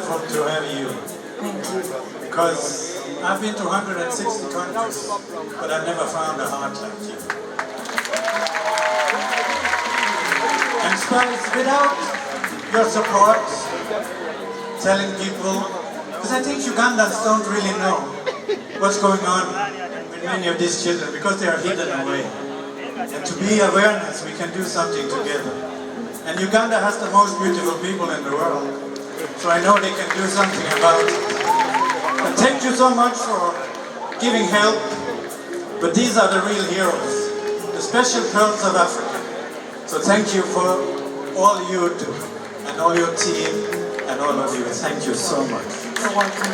wonderful to have you. Because I've been to 160 countries, but I've never found a heart like you. And Spice, without your support, telling people, because I think Ugandans don't really know what's going on with many of these children, because they are hidden away. And to be awareness, we can do something together. And Uganda has the most beautiful people in the world, so I know they can do something about it. And thank you so much for giving help, but these are the real heroes, the special pearls of Africa. So thank you for all you do, and all your team, and all of you. Thank you so much. You're welcome.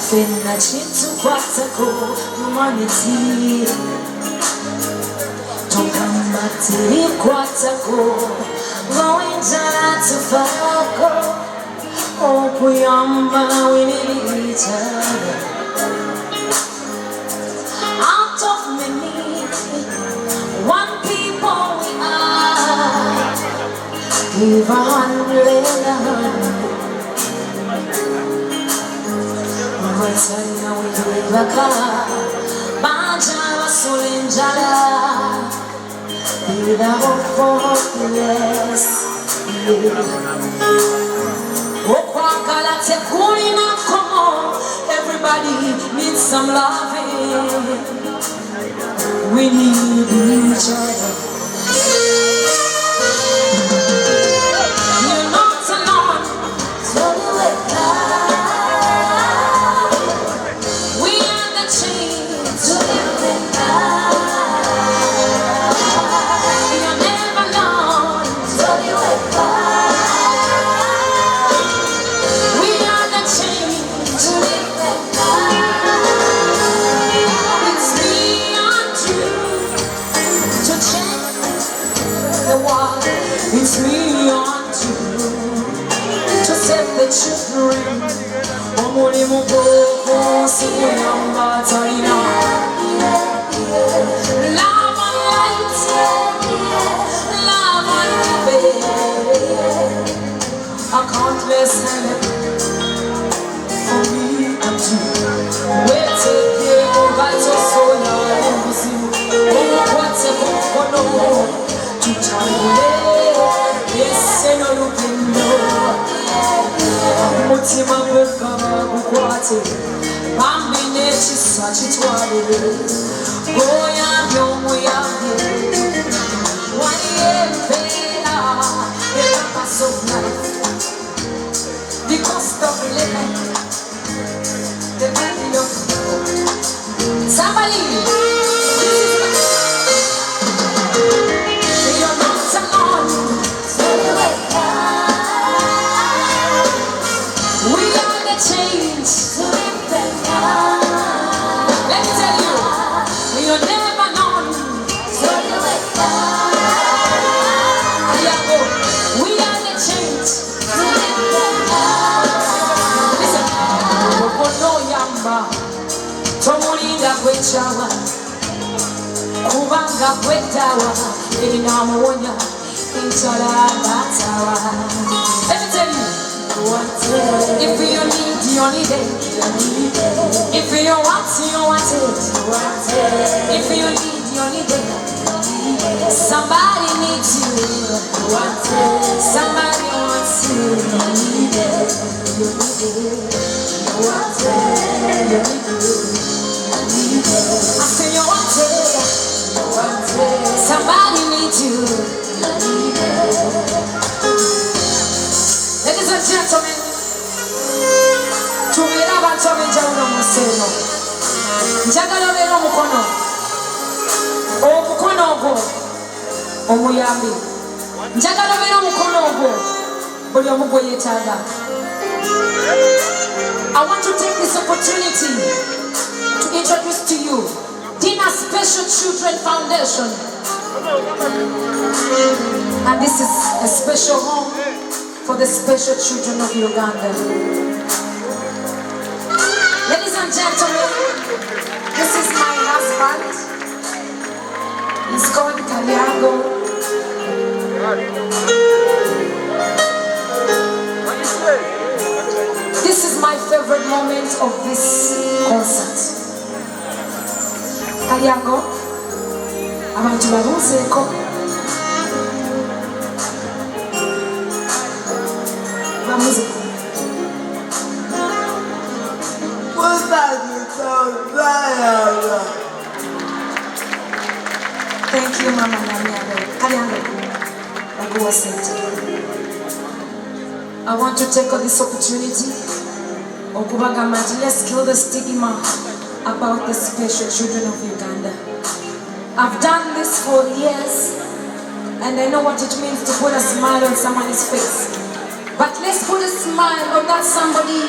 Fena chitu kwatako humanity Tokamati kwatako Going down to Fako Okuyamba, we need each other. Out of many, one people we are. Give 100. Sana wibaka Banja Sulinjala Vida hopeless Okwakala Tekulina Komo Everybody needs some loving. We need each other. You're not alone. So do it. It's me on to set the children. Omuri mukoko siyamba taina. Love and light, love and faith. A countless hand for me and you. Wait till you go to soul and see. Oh, what's a good to try. Yes, I know you can know. Mutima bukaba bukwate. Bambine chisachi twale. Goya byomu yange. Waye pena. The purpose of life. The cost of living. The value of people. Somebody. Chawa kubanga kwetawa inamuonya inshala batawa. Let me tell you, if you need it. If you want it. If you need it. Somebody needs you. Somebody wants you. You need it. I say you want it. Somebody needs you. Ladies and gentlemen, tumira bantu abenjawulo mu seno. Njagala obeera omukono ogwo omuyambi. Njagala obeera omukono ogwo buli omu gwe yeetaaga. I want to take this opportunity to introduce to you Dina Special Children Foundation. And this is a special home for the special children of Uganda. Ladies and gentlemen, this is my husband. He's called Kalyango. This is my favorite moment of this concert. Kalyango, abantu babuuzeeko. Bamuze. Thank you, Mama Namiago. Kalyango, Baguwa Center. I want to take this opportunity. Let's kill the stigma about the special children of Uganda. I've done this for years, and I know what it means to put a smile on someone's face. But let's put a smile on that somebody.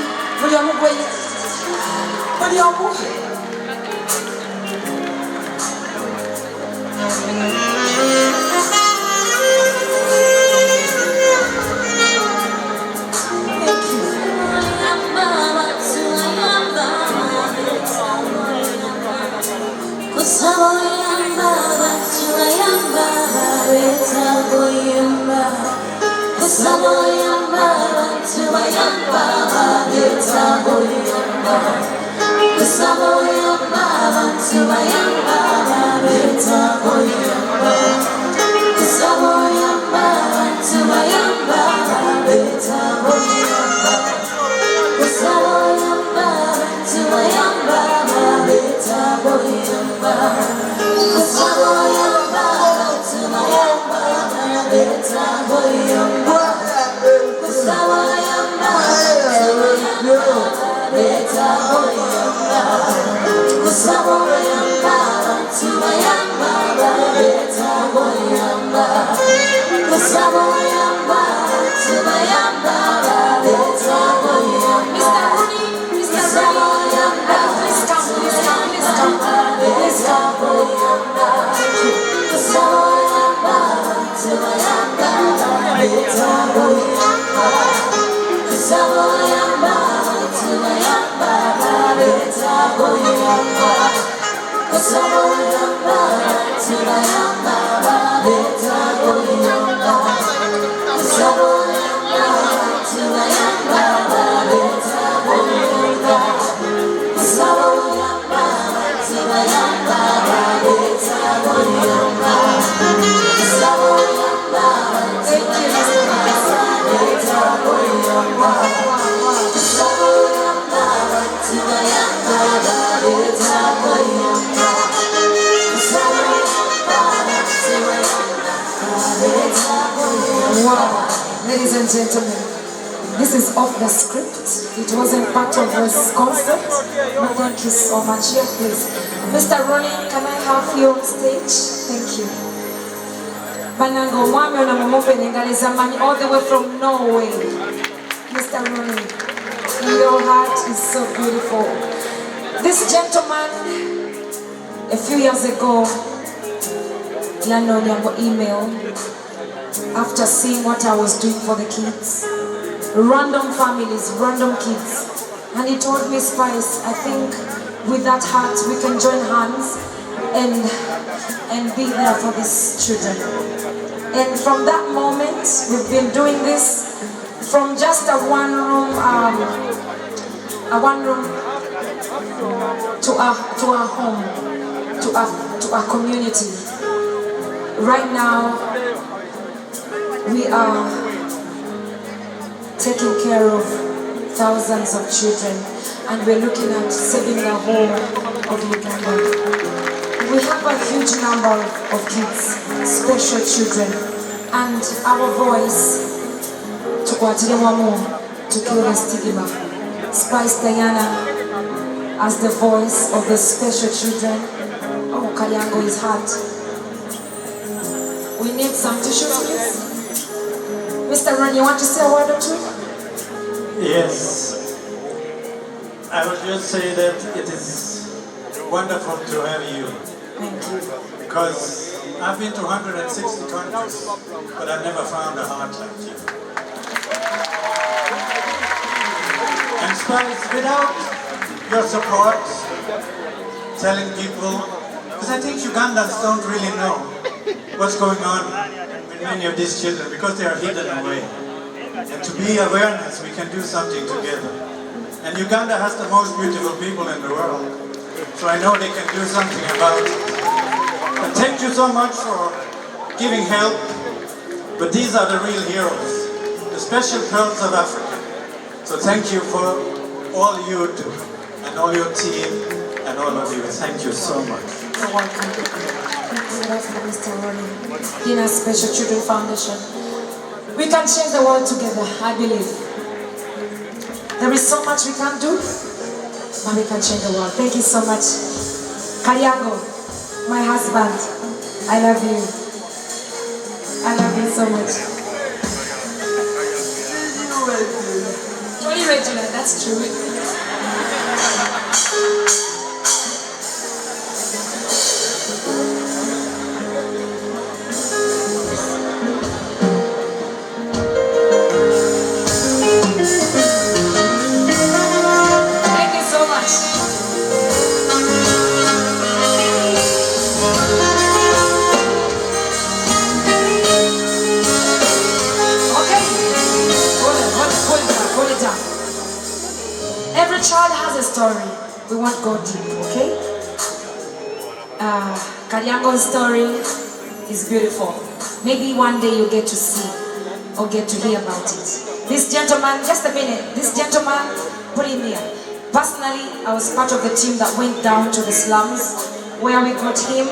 Ladies and gentlemen, this is off the script. It wasn't part of this concert. But thank you so much. Here, please. Mr. Ronnie, can I have you on stage? Thank you. Banango Mwame na Momope Nengalizamani, all the way from Norway. Mr. Ronnie, your heart is so beautiful. This gentleman, a few years ago, Lano Nyambo email. After seeing what I was doing for the kids, random families, random kids, and he told me, Spice, I think with that heart we can join hands and be there for these children. And from that moment, we've been doing this from just a one room to our home, to our community. Right now, we are taking care of thousands of children, and we're looking at saving the whole of Uganda. We have a huge number of kids, special children, and our voice to kill the stigma. Spice Diana as the voice of the special children. Oh, Kalyango is hot. We need some tissues, please. Mr. Ron, you want to say a word or two? Yes. I would just say that it is wonderful to have you. Thank you. Because I've been to 160 countries, but I've never found a heart like you. And Spice, without your support, telling people, because I think Ugandans don't really know what's going on with many of these children, because they are hidden away. And to be awareness, we can do something together. And Uganda has the most beautiful people in the world, so I know they can do something about it. And thank you so much for giving help, but these are the real heroes, the special pearls of Africa. So thank you for all you do, and all your team, and all of you. Thank you so much. You're welcome. Good afternoon, Mr. Ronnie. Dina Special Children Foundation. We can change the world together, I believe. There is so much we can do, but we can change the world. Thank you so much. Karyango, my husband, I love you. I love you so much. Totally regular, that's true. Thank you so much. Okay. Hold it down. Every child has a story. We want to go deep, okay? Karyango's story is beautiful. Maybe one day you'll get to see or get to hear about it. This gentleman, just a minute, this gentleman, put him here. Personally, I was part of the team that went down to the slums where we got him.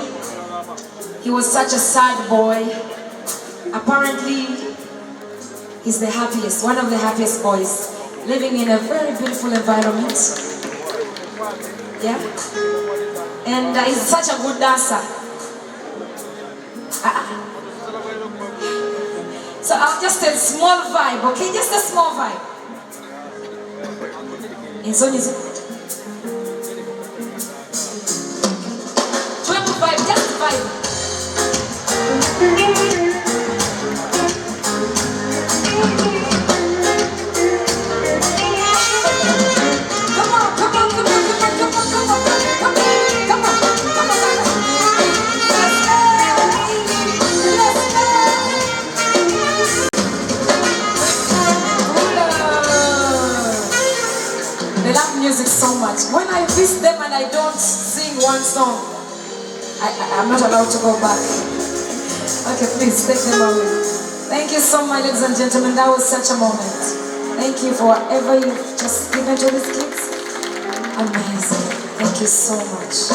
He was such a sad boy. Apparently, he's the happiest, one of the happiest boys, living in a very beautiful environment. Yeah? And he's such a good dancer. So I'll just a small vibe, okay? Just a small vibe. In so is triple vibe, just vibe. They love music so much. When I visit them and I don't sing one song, I'm not allowed to go back. Okay, please take them away. Thank you so much, ladies and gentlemen. That was such a moment. Thank you for whatever you've just given to these kids. Amazing. Thank you so much.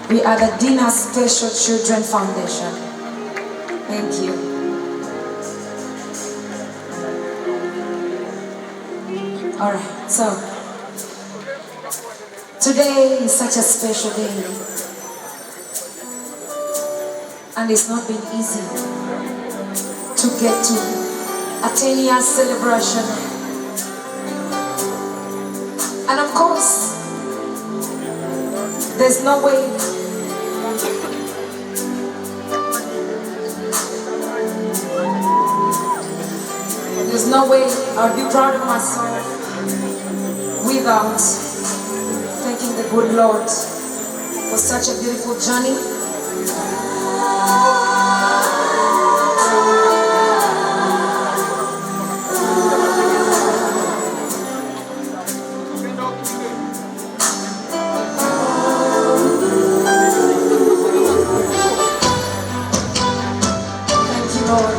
We are the Dina Special Children Foundation. Thank you. Alright, so today is such a special day, and it's not been easy to get to a 10-year celebration. And of course, there's no way I'll be proud of myself without thanking the good Lord for such a beautiful journey. Thank you, Lord.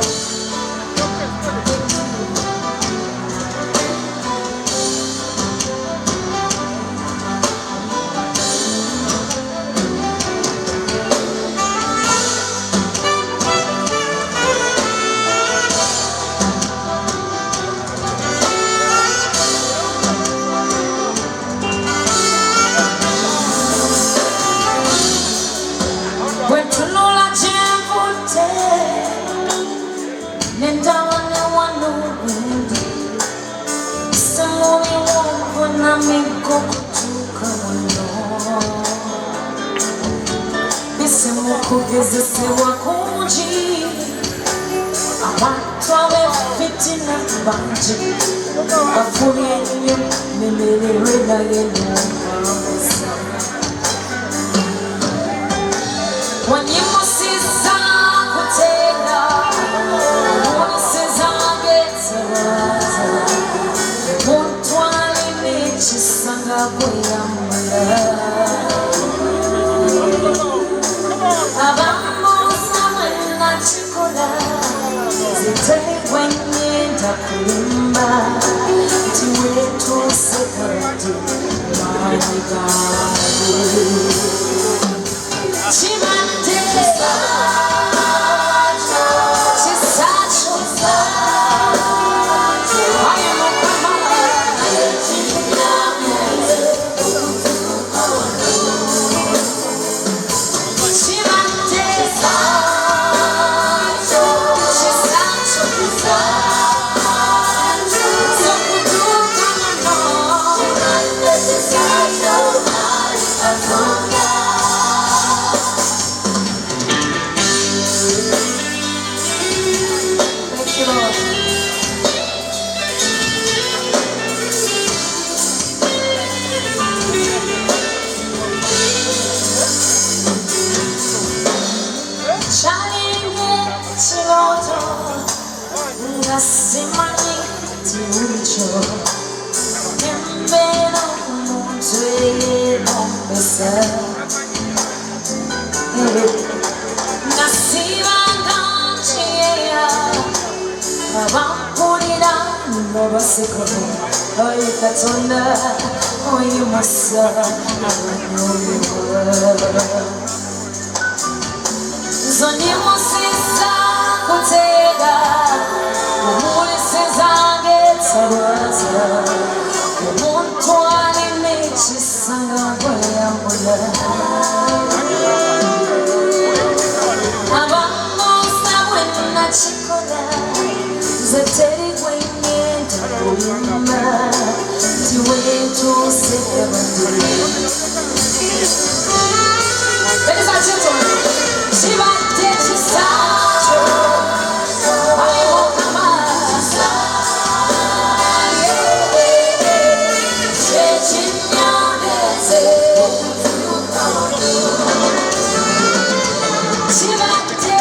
gezesebwa kungi abantu abefitina bangi bafulye nnyo nemererwe naye nombamusa wanyimusiza kutenga munisiza ngetabaza muntwale n'ekisanga kweyamula abambuza bwenakikola zitali bwenyenda kulimba nti wetuuse kati maanyi gange kibadde kisakyo aye mukama simanyi tiulicho nembera omuntu eyenombesa nasibanga nkiyeya abampulira nobaseko oye katonda oye masa abanyolibwa zonyimusiza kutega umulisizange tabaza omuntu alina ekisanga bweyambula abambuza bwenakikola nze teri gwenyenda kulimba nti wetuuse ebadde Ladies and gentlemen, kibadde kisakyo aye mukama kyekinyondeze kibadde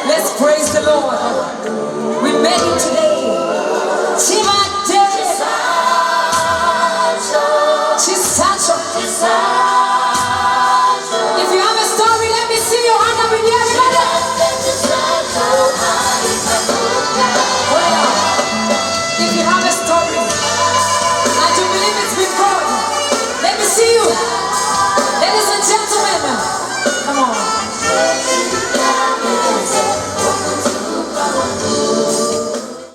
Let's praise the Lord. We met him today.